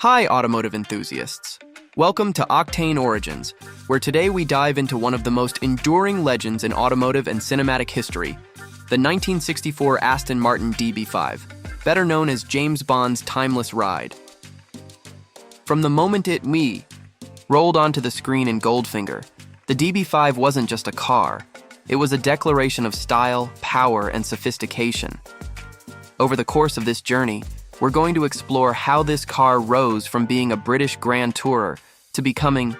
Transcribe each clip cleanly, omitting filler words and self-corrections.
Hi, automotive enthusiasts. Welcome to Octane Origins, where today we dive into one of the most enduring legends in automotive and cinematic history, the 1964 Aston Martin DB5, better known as James Bond's timeless ride. From the moment it rolled onto the screen in Goldfinger, the DB5 wasn't just a car. It was a declaration of style, power, and sophistication. Over the course of this journey, we're going to explore how this car rose from being a British Grand Tourer to becoming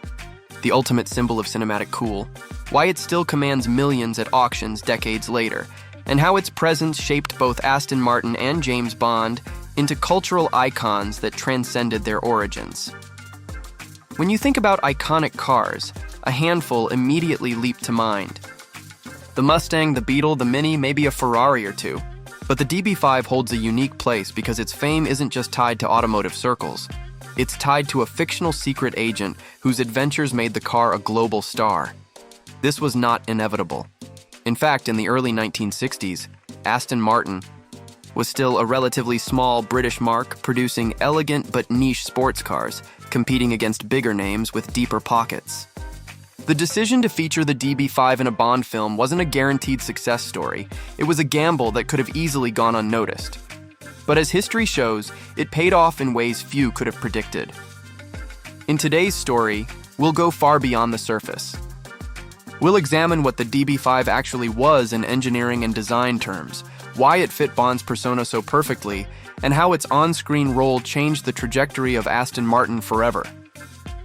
the ultimate symbol of cinematic cool, why it still commands millions at auctions decades later, and how its presence shaped both Aston Martin and James Bond into cultural icons that transcended their origins. When you think about iconic cars, a handful immediately leap to mind. The Mustang, the Beetle, the Mini, maybe a Ferrari or two. But the DB5 holds a unique place because its fame isn't just tied to automotive circles. It's tied to a fictional secret agent whose adventures made the car a global star. This was not inevitable. In fact, in the early 1960s, Aston Martin was still a relatively small British marque producing elegant but niche sports cars, competing against bigger names with deeper pockets. The decision to feature the DB5 in a Bond film wasn't a guaranteed success story. It was a gamble that could have easily gone unnoticed. But as history shows, it paid off in ways few could have predicted. In today's story, we'll go far beyond the surface. We'll examine what the DB5 actually was in engineering and design terms, why it fit Bond's persona so perfectly, and how its on-screen role changed the trajectory of Aston Martin forever.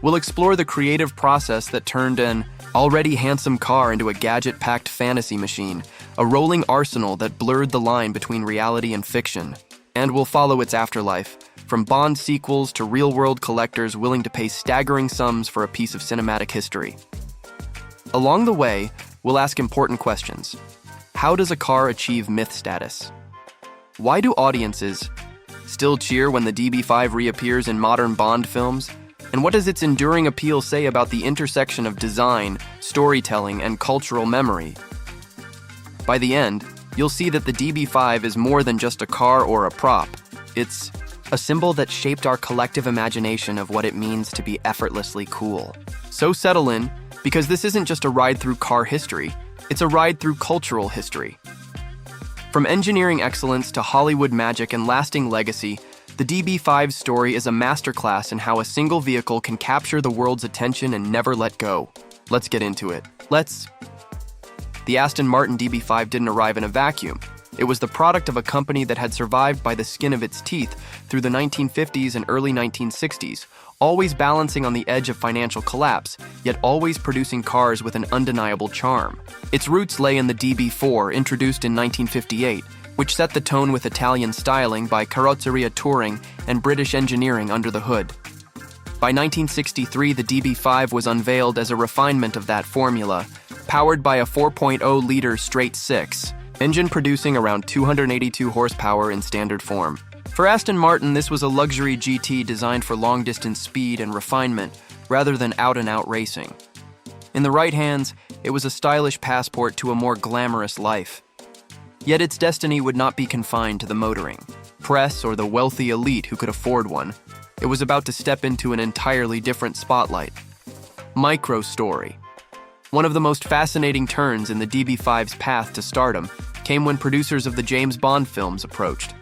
We'll explore the creative process that turned an already handsome car into a gadget-packed fantasy machine, a rolling arsenal that blurred the line between reality and fiction. And we'll follow its afterlife, from Bond sequels to real-world collectors willing to pay staggering sums for a piece of cinematic history. Along the way, we'll ask important questions. How does a car achieve myth status? Why do audiences still cheer when the DB5 reappears in modern Bond films? And what does its enduring appeal say about the intersection of design, storytelling, and cultural memory? By the end, you'll see that the DB5 is more than just a car or a prop. It's a symbol that shaped our collective imagination of what it means to be effortlessly cool. So settle in, because this isn't just a ride through car history, it's a ride through cultural history. From engineering excellence to Hollywood magic and lasting legacy, the DB5's story is a masterclass in how a single vehicle can capture the world's attention and never let go. Let's get into it. The Aston Martin DB5 didn't arrive in a vacuum. It was the product of a company that had survived by the skin of its teeth through the 1950s and early 1960s, always balancing on the edge of financial collapse, yet always producing cars with an undeniable charm. Its roots lay in the DB4, introduced in 1958, which set the tone with Italian styling by Carrozzeria Touring and British engineering under the hood. By 1963, the DB5 was unveiled as a refinement of that formula, powered by a 4.0-liter straight-six engine producing around 282 horsepower in standard form. For Aston Martin, this was a luxury GT designed for long-distance speed and refinement rather than out-and-out racing. In the right hands, it was a stylish passport to a more glamorous life. Yet its destiny would not be confined to the motoring, press, or the wealthy elite who could afford one. It was about to step into an entirely different spotlight. Micro-story. One of the most fascinating turns in the DB5's path to stardom came when producers of the James Bond films approached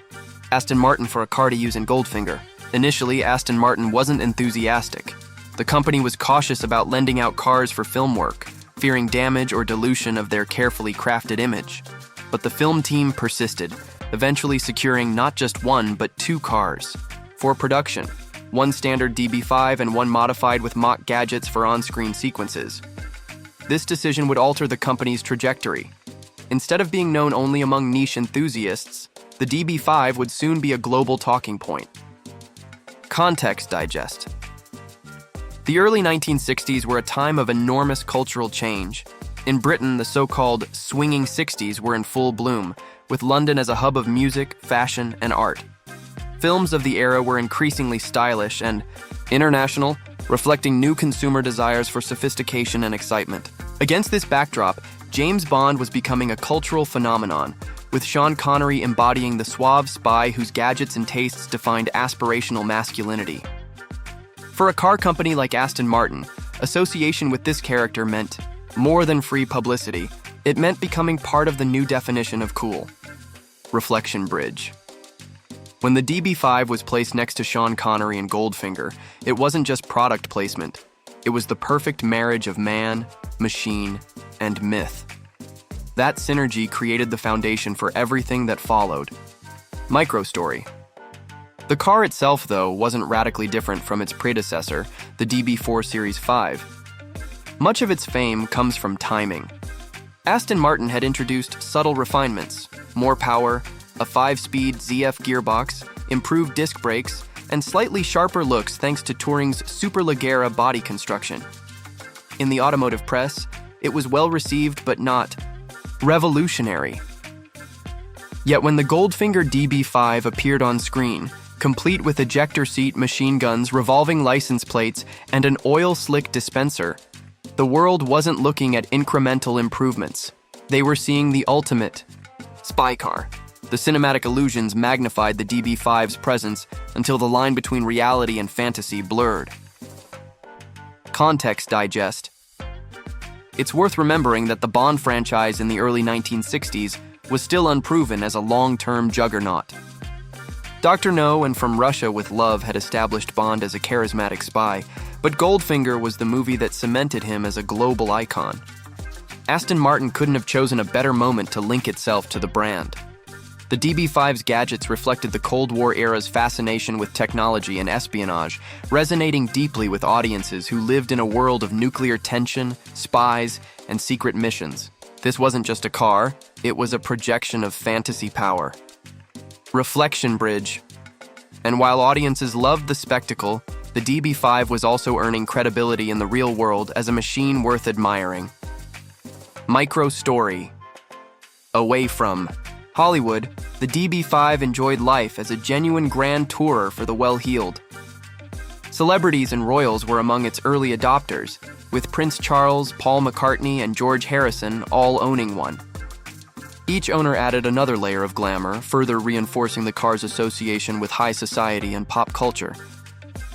Aston Martin for a car to use in Goldfinger. Initially, Aston Martin wasn't enthusiastic. The company was cautious about lending out cars for film work, fearing damage or dilution of their carefully crafted image. But the film team persisted, eventually securing not just one, but two cars for production, one standard DB5 and one modified with mock gadgets for on-screen sequences. This decision would alter the company's trajectory. Instead of being known only among niche enthusiasts, the DB5 would soon be a global talking point. Context digest. The early 1960s were a time of enormous cultural change. In Britain, the so-called swinging 60s were in full bloom, with London as a hub of music, fashion, and art. Films of the era were increasingly stylish and international, reflecting new consumer desires for sophistication and excitement. Against this backdrop, James Bond was becoming a cultural phenomenon, with Sean Connery embodying the suave spy whose gadgets and tastes defined aspirational masculinity. For a car company like Aston Martin, association with this character meant more than free publicity. It meant becoming part of the new definition of cool. Reflection bridge. When the DB5 was placed next to Sean Connery and Goldfinger, it wasn't just product placement. It was the perfect marriage of man, machine, and myth. That synergy created the foundation for everything that followed. Microstory. The car itself, though, wasn't radically different from its predecessor, the DB4 Series 5. Much of its fame comes from timing. Aston Martin had introduced subtle refinements, more power, a 5-speed ZF gearbox, improved disc brakes, and slightly sharper looks thanks to Touring's Superleggera body construction. In the automotive press, it was well received but not revolutionary. Yet when the Goldfinger DB5 appeared on screen, complete with ejector seat machine guns, revolving license plates, and an oil slick dispenser, the world wasn't looking at incremental improvements. They were seeing the ultimate spy car. The cinematic illusions magnified the DB5's presence until the line between reality and fantasy blurred. Context digest. It's worth remembering that the Bond franchise in the early 1960s was still unproven as a long-term juggernaut. Dr. No and From Russia with Love had established Bond as a charismatic spy, but Goldfinger was the movie that cemented him as a global icon. Aston Martin couldn't have chosen a better moment to link itself to the brand. The DB5's gadgets reflected the Cold War era's fascination with technology and espionage, resonating deeply with audiences who lived in a world of nuclear tension, spies, and secret missions. This wasn't just a car, it was a projection of fantasy power. Reflection bridge. And while audiences loved the spectacle, the DB5 was also earning credibility in the real world as a machine worth admiring. Micro story. Away from Hollywood, the DB5 enjoyed life as a genuine grand tourer for the well-heeled. Celebrities and royals were among its early adopters, with Prince Charles, Paul McCartney, and George Harrison all owning one. Each owner added another layer of glamour, further reinforcing the car's association with high society and pop culture.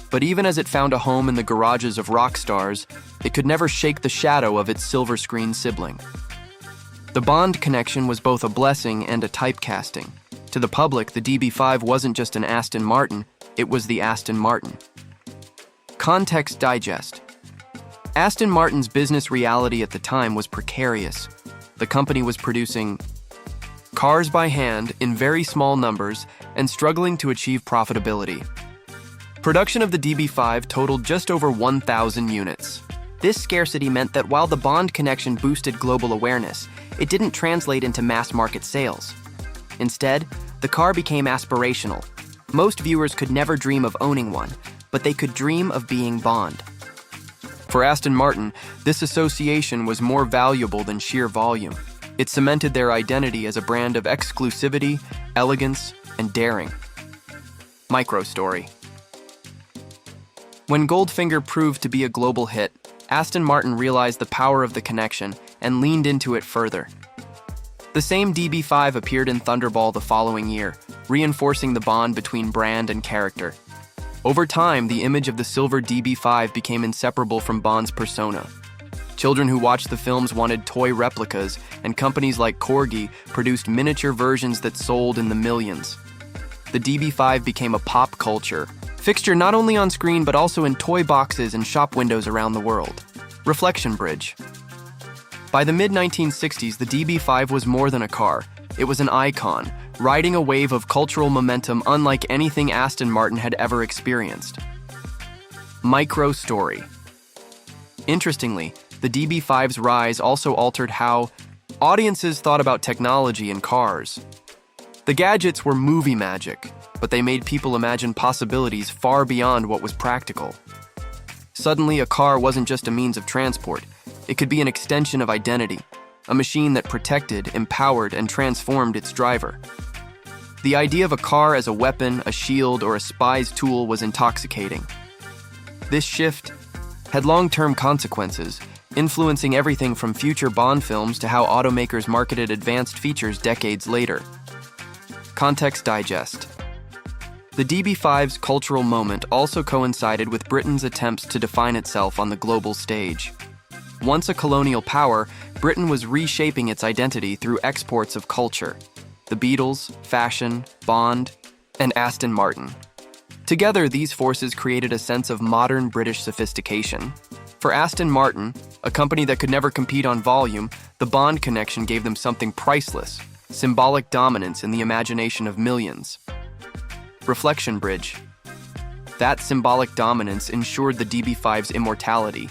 But even as it found a home in the garages of rock stars, it could never shake the shadow of its silver screen sibling. The Bond connection was both a blessing and a typecasting. To the public, the DB5 wasn't just an Aston Martin, it was the Aston Martin. Context digest. Aston Martin's business reality at the time was precarious. The company was producing cars by hand in very small numbers and struggling to achieve profitability. Production of the DB5 totaled just over 1,000 units. This scarcity meant that while the Bond connection boosted global awareness, it didn't translate into mass-market sales. Instead, the car became aspirational. Most viewers could never dream of owning one, but they could dream of being Bond. For Aston Martin, this association was more valuable than sheer volume. It cemented their identity as a brand of exclusivity, elegance, and daring. Microstory. When Goldfinger proved to be a global hit, Aston Martin realized the power of the connection and leaned into it further. The same DB5 appeared in Thunderball the following year, reinforcing the bond between brand and character. Over time, the image of the silver DB5 became inseparable from Bond's persona. Children who watched the films wanted toy replicas, and companies like Corgi produced miniature versions that sold in the millions. The DB5 became a pop culture fixture not only on screen but also in toy boxes and shop windows around the world. Reflection bridge. By the mid-1960s, the DB5 was more than a car. It was an icon, riding a wave of cultural momentum unlike anything Aston Martin had ever experienced. Micro story. Interestingly, the DB5's rise also altered how audiences thought about technology in cars. The gadgets were movie magic, but they made people imagine possibilities far beyond what was practical. Suddenly, a car wasn't just a means of transport. It could be an extension of identity, a machine that protected, empowered, and transformed its driver. The idea of a car as a weapon, a shield, or a spy's tool was intoxicating. This shift had long-term consequences, influencing everything from future Bond films to how automakers marketed advanced features decades later. Context digest. The DB5's cultural moment also coincided with Britain's attempts to define itself on the global stage. Once a colonial power, Britain was reshaping its identity through exports of culture: the Beatles, fashion, Bond, and Aston Martin. Together, these forces created a sense of modern British sophistication. For Aston Martin, a company that could never compete on volume, the Bond connection gave them something priceless: symbolic dominance in the imagination of millions. Reflection bridge. That symbolic dominance ensured the DB5's immortality.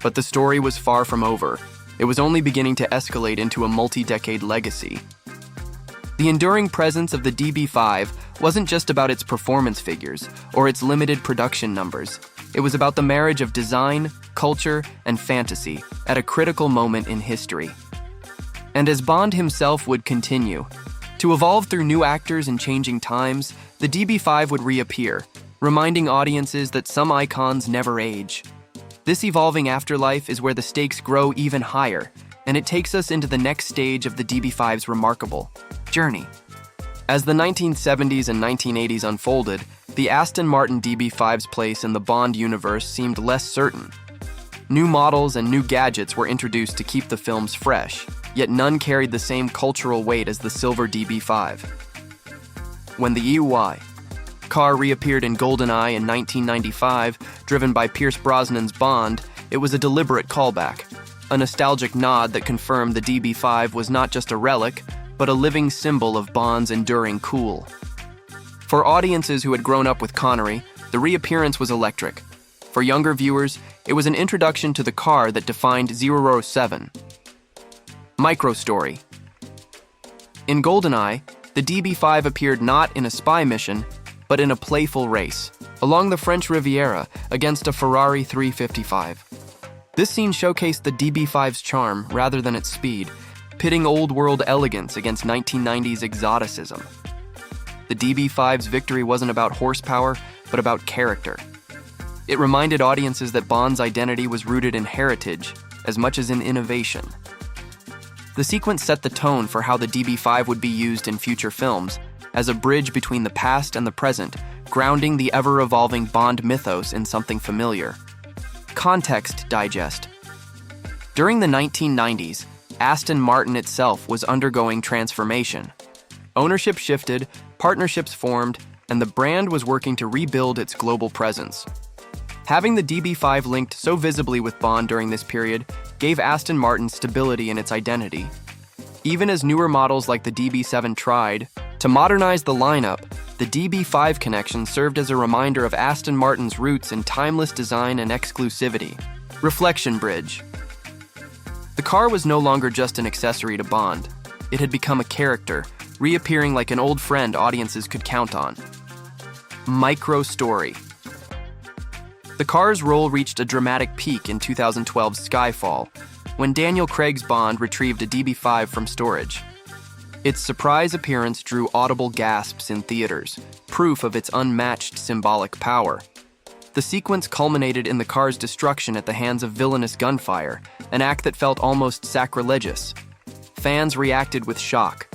But the story was far from over. It was only beginning to escalate into a multi-decade legacy. The enduring presence of the DB5 wasn't just about its performance figures or its limited production numbers. It was about the marriage of design, culture, and fantasy at a critical moment in history. And as Bond himself would continue to evolve through new actors and changing times, the DB5 would reappear, reminding audiences that some icons never age. This evolving afterlife is where the stakes grow even higher, and it takes us into the next stage of the DB5's remarkable journey. As the 1970s and 1980s unfolded, the Aston Martin DB5's place in the Bond universe seemed less certain. New models and new gadgets were introduced to keep the films fresh, yet none carried the same cultural weight as the silver DB5. When the EY car reappeared in GoldenEye in 1995, driven by Pierce Brosnan's Bond, it was a deliberate callback, a nostalgic nod that confirmed the DB5 was not just a relic, but a living symbol of Bond's enduring cool. For audiences who had grown up with Connery, the reappearance was electric. For younger viewers, it was an introduction to the car that defined 007. Micro-story. In GoldenEye, the DB5 appeared not in a spy mission, but in a playful race, along the French Riviera against a Ferrari 355. This scene showcased the DB5's charm rather than its speed, pitting old-world elegance against 1990s exoticism. The DB5's victory wasn't about horsepower, but about character. It reminded audiences that Bond's identity was rooted in heritage as much as in innovation. The sequence set the tone for how the DB5 would be used in future films, as a bridge between the past and the present, grounding the ever-evolving Bond mythos in something familiar. Context digest. During the 1990s, Aston Martin itself was undergoing transformation. Ownership shifted, partnerships formed, and the brand was working to rebuild its global presence. Having the DB5 linked so visibly with Bond during this period gave Aston Martin stability in its identity. Even as newer models like the DB7 tried to modernize the lineup, the DB5 connection served as a reminder of Aston Martin's roots in timeless design and exclusivity. Reflection bridge. The car was no longer just an accessory to Bond. It had become a character, reappearing like an old friend audiences could count on. Micro-story. The car's role reached a dramatic peak in 2012's Skyfall, when Daniel Craig's Bond retrieved a DB5 from storage. Its surprise appearance drew audible gasps in theaters, proof of its unmatched symbolic power. The sequence culminated in the car's destruction at the hands of villainous gunfire, an act that felt almost sacrilegious. Fans reacted with shock,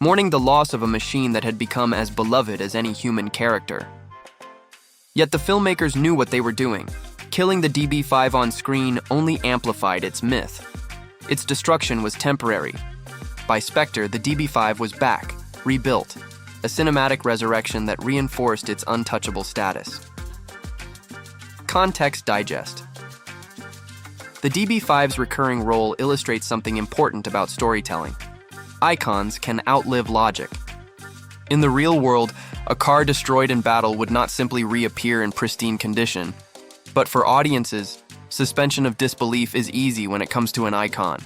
mourning the loss of a machine that had become as beloved as any human character. Yet the filmmakers knew what they were doing. Killing the DB5 on screen only amplified its myth. Its destruction was temporary. By Spectre, the DB5 was back, rebuilt, a cinematic resurrection that reinforced its untouchable status. Context digest. The DB5's recurring role illustrates something important about storytelling. Icons can outlive logic. In the real world, a car destroyed in battle would not simply reappear in pristine condition. But for audiences, suspension of disbelief is easy when it comes to an icon.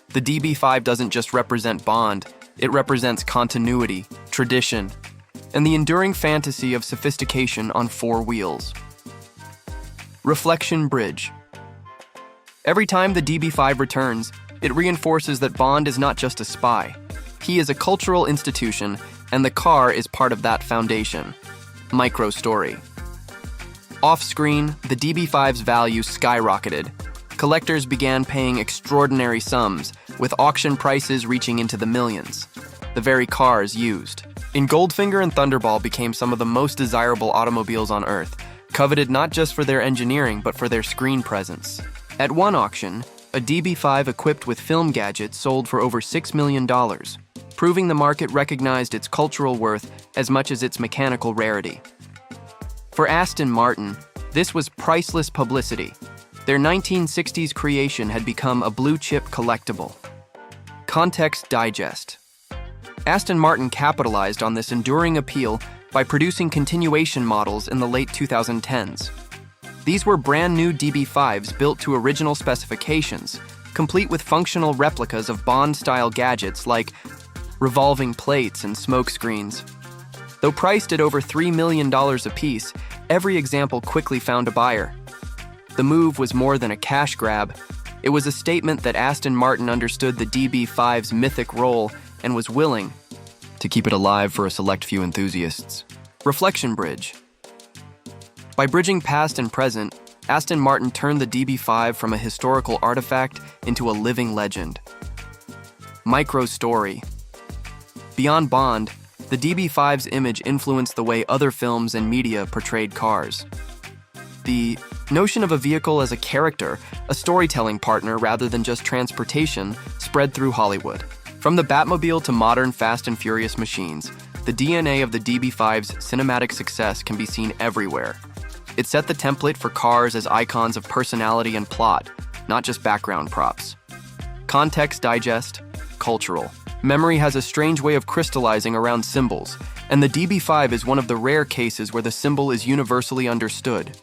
The DB5 doesn't just represent Bond, it represents continuity, tradition, and the enduring fantasy of sophistication on four wheels. Reflection bridge. Every time the DB5 returns, it reinforces that Bond is not just a spy. He is a cultural institution, and the car is part of that foundation. Micro-story. Off-screen, the DB5's value skyrocketed. Collectors began paying extraordinary sums, with auction prices reaching into the millions. The very cars used. In Goldfinger and Thunderball became some of the most desirable automobiles on Earth, coveted not just for their engineering but for their screen presence. At one auction, a DB5 equipped with film gadgets sold for over $6 million, proving the market recognized its cultural worth as much as its mechanical rarity. For Aston Martin, this was priceless publicity. Their 1960s creation had become a blue-chip collectible. Context Digest. Aston Martin capitalized on this enduring appeal by producing continuation models in the late 2010s. These were brand new DB5s built to original specifications, complete with functional replicas of Bond-style gadgets like revolving plates and smoke screens. Though priced at over $3 million apiece, every example quickly found a buyer. The move was more than a cash grab. It was a statement that Aston Martin understood the DB5's mythic role and was willing to keep it alive for a select few enthusiasts. Reflection Bridge. By bridging past and present, Aston Martin turned the DB5 from a historical artifact into a living legend. Micro story. Beyond Bond, the DB5's image influenced the way other films and media portrayed cars. The notion of a vehicle as a character, a storytelling partner rather than just transportation, spread through Hollywood. From the Batmobile to modern Fast and Furious machines, the DNA of the DB5's cinematic success can be seen everywhere. It set the template for cars as icons of personality and plot, not just background props. Context Digest. Cultural. Memory has a strange way of crystallizing around symbols, and the DB5 is one of the rare cases where the symbol is universally understood.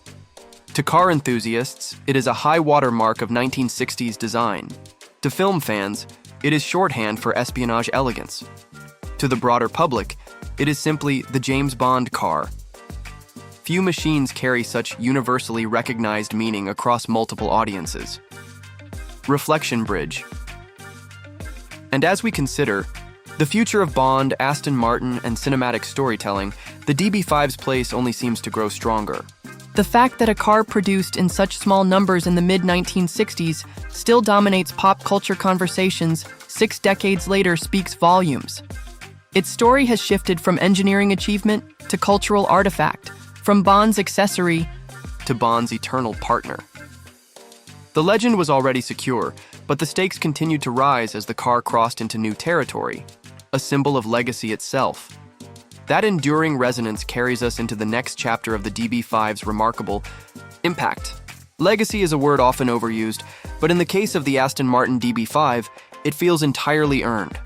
To car enthusiasts, it is a high watermark of 1960s design. To film fans, it is shorthand for espionage elegance. To the broader public, it is simply the James Bond car. Few machines carry such universally recognized meaning across multiple audiences. Reflection Bridge. And as we consider the future of Bond, Aston Martin, and cinematic storytelling, the DB5's place only seems to grow stronger. The fact that a car produced in such small numbers in the mid-1960s still dominates pop culture conversations 6 decades later speaks volumes. Its story has shifted from engineering achievement to cultural artifact, from Bond's accessory to Bond's eternal partner. The legend was already secure, but the stakes continued to rise as the car crossed into new territory, a symbol of legacy itself. That enduring resonance carries us into the next chapter of the DB5's remarkable impact. Legacy is a word often overused, but in the case of the Aston Martin DB5, it feels entirely earned.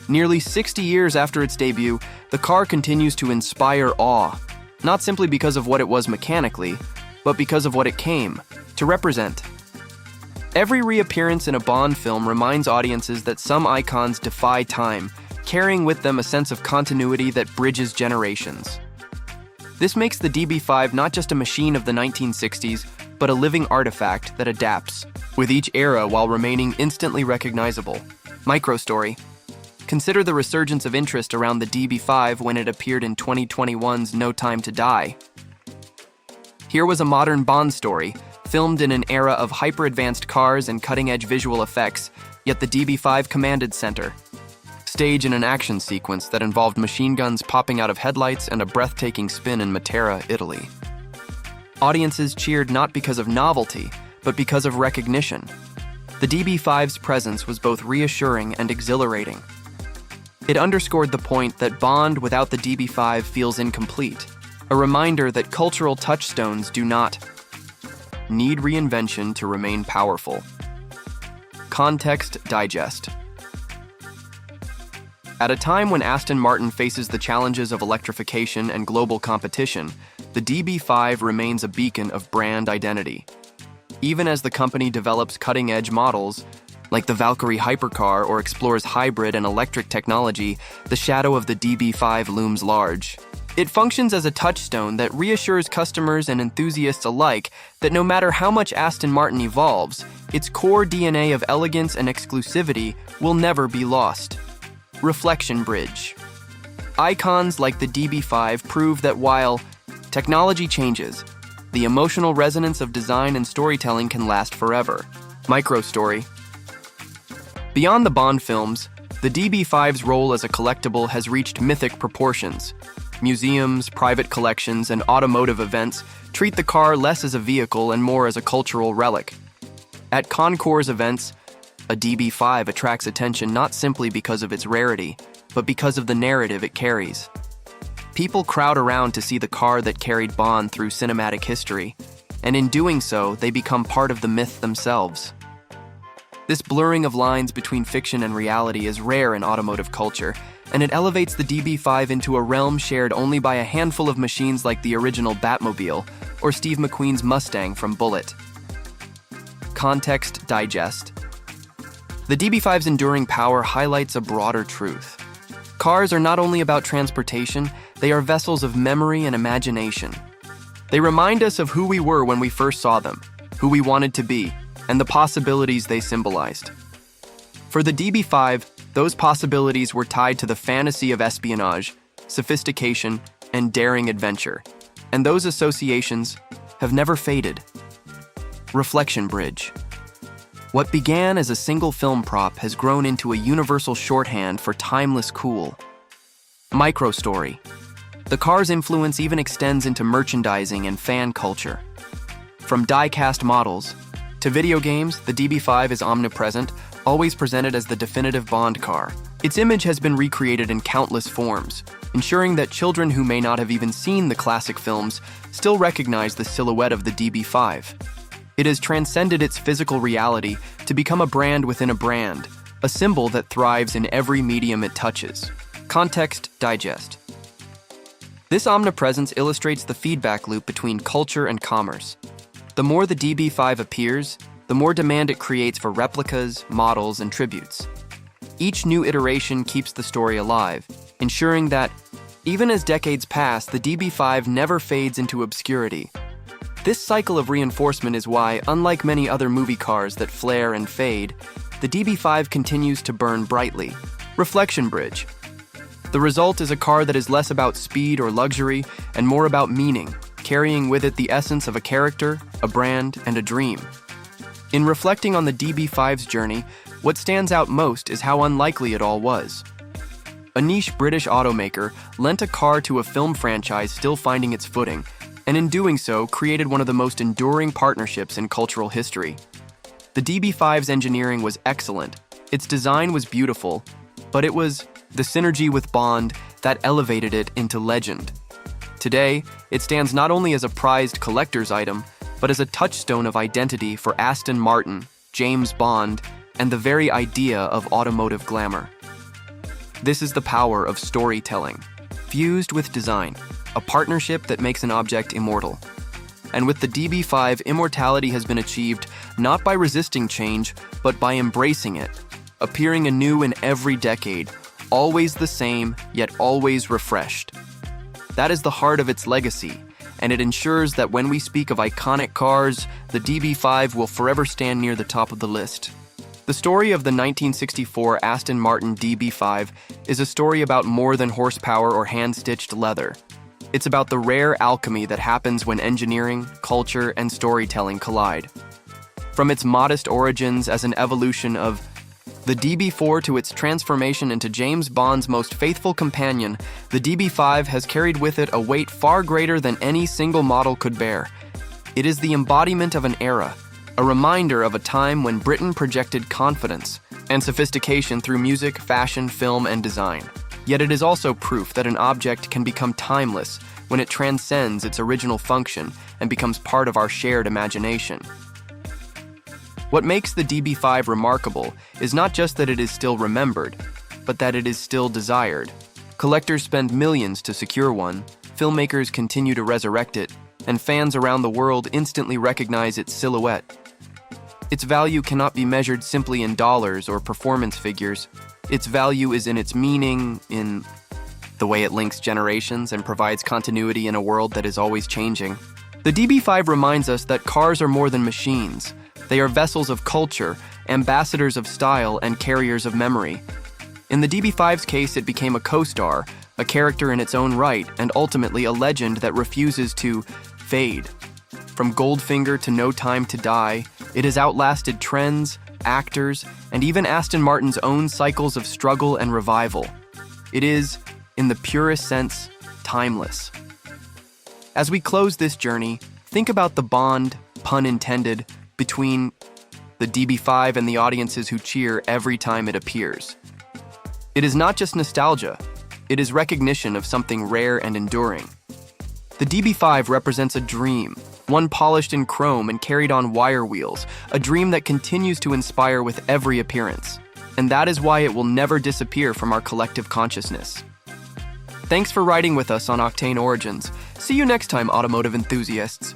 Nearly 60 years after its debut, the car continues to inspire awe, not simply because of what it was mechanically, but because of what it came to represent. Every reappearance in a Bond film reminds audiences that some icons defy time, carrying with them a sense of continuity that bridges generations. This makes the DB5 not just a machine of the 1960s, but a living artifact that adapts with each era while remaining instantly recognizable. Microstory. Consider the resurgence of interest around the DB5 when it appeared in 2021's No Time to Die. Here was a modern Bond story, filmed in an era of hyper-advanced cars and cutting-edge visual effects, yet the DB5 commanded center. Stage in an action sequence that involved machine guns popping out of headlights and a breathtaking spin in Matera, Italy. Audiences cheered not because of novelty, but because of recognition. The DB5's presence was both reassuring and exhilarating. It underscored the point that Bond without the DB5 feels incomplete, a reminder that cultural touchstones do not need reinvention to remain powerful. Context Digest. At a time when Aston Martin faces the challenges of electrification and global competition, the DB5 remains a beacon of brand identity. Even as the company develops cutting-edge models, like the Valkyrie hypercar or explores hybrid and electric technology, the shadow of the DB5 looms large. It functions as a touchstone that reassures customers and enthusiasts alike that no matter how much Aston Martin evolves, its core DNA of elegance and exclusivity will never be lost. Reflection Bridge. Icons like the DB5 prove that while technology changes, the emotional resonance of design and storytelling can last forever. Microstory. Beyond the Bond films, The DB5's role as a collectible has reached mythic proportions. Museums, private collections, and automotive events treat the car less as a vehicle and more as a cultural relic. At concours events, a DB5 attracts attention not simply because of its rarity, but because of the narrative it carries. People crowd around to see the car that carried Bond through cinematic history, and in doing so, they become part of the myth themselves. This blurring of lines between fiction and reality is rare in automotive culture, and it elevates the DB5 into a realm shared only by a handful of machines like the original Batmobile or Steve McQueen's Mustang from Bullitt. Context Digest. The DB5's enduring power highlights a broader truth. Cars are not only about transportation, they are vessels of memory and imagination. They remind us of who we were when we first saw them, who we wanted to be, and the possibilities they symbolized. For the DB5, those possibilities were tied to the fantasy of espionage, sophistication, and daring adventure, and those associations have never faded. Reflection Bridge. What began as a single film prop has grown into a universal shorthand for timeless cool. Microstory. The car's influence even extends into merchandising and fan culture. From die-cast models to video games, the DB5 is omnipresent, always presented as the definitive Bond car. Its image has been recreated in countless forms, ensuring that children who may not have even seen the classic films still recognize the silhouette of the DB5. It has transcended its physical reality to become a brand within a brand, a symbol that thrives in every medium it touches. Context Digest. This omnipresence illustrates the feedback loop between culture and commerce. The more the DB5 appears, the more demand it creates for replicas, models, and tributes. Each new iteration keeps the story alive, ensuring that, even as decades pass, the DB5 never fades into obscurity. This cycle of reinforcement is why, unlike many other movie cars that flare and fade, the DB5 continues to burn brightly. Reflection Bridge. The result is a car that is less about speed or luxury and more about meaning, carrying with it the essence of a character, a brand, and a dream. In reflecting on the DB5's journey, what stands out most is how unlikely it all was. A niche British automaker lent a car to a film franchise still finding its footing, and in doing so, created one of the most enduring partnerships in cultural history. The DB5's engineering was excellent, its design was beautiful, but it was the synergy with Bond that elevated it into legend. Today, it stands not only as a prized collector's item, but as a touchstone of identity for Aston Martin, James Bond, and the very idea of automotive glamour. This is the power of storytelling, fused with design, a partnership that makes an object immortal. And with the DB5, immortality has been achieved not by resisting change, but by embracing it, appearing anew in every decade, always the same, yet always refreshed. That is the heart of its legacy, and it ensures that when we speak of iconic cars, the DB5 will forever stand near the top of the list. The story of the 1964 Aston Martin DB5 is a story about more than horsepower or hand-stitched leather. It's about the rare alchemy that happens when engineering, culture, and storytelling collide. From its modest origins as an evolution of the DB4 to its transformation into James Bond's most faithful companion, the DB5 has carried with it a weight far greater than any single model could bear. It is the embodiment of an era, a reminder of a time when Britain projected confidence and sophistication through music, fashion, film, and design. Yet it is also proof that an object can become timeless when it transcends its original function and becomes part of our shared imagination. What makes the DB5 remarkable is not just that it is still remembered, but that it is still desired. Collectors spend millions to secure one, filmmakers continue to resurrect it, and fans around the world instantly recognize its silhouette. Its value cannot be measured simply in dollars or performance figures. Its value is in its meaning, in the way it links generations and provides continuity in a world that is always changing. The DB5 reminds us that cars are more than machines. They are vessels of culture, ambassadors of style, and carriers of memory. In the DB5's case, it became a co-star, a character in its own right, and ultimately a legend that refuses to fade. From Goldfinger to No Time to Die, it has outlasted trends, actors, and even Aston Martin's own cycles of struggle and revival. It is, in the purest sense, timeless. As we close this journey, think about the bond, pun intended, between the DB5 and the audiences who cheer every time it appears. It is not just nostalgia, it is recognition of something rare and enduring. The DB5 represents a dream, one polished in chrome and carried on wire wheels, a dream that continues to inspire with every appearance. And that is why it will never disappear from our collective consciousness. Thanks for riding with us on Octane Origins. See you next time, automotive enthusiasts.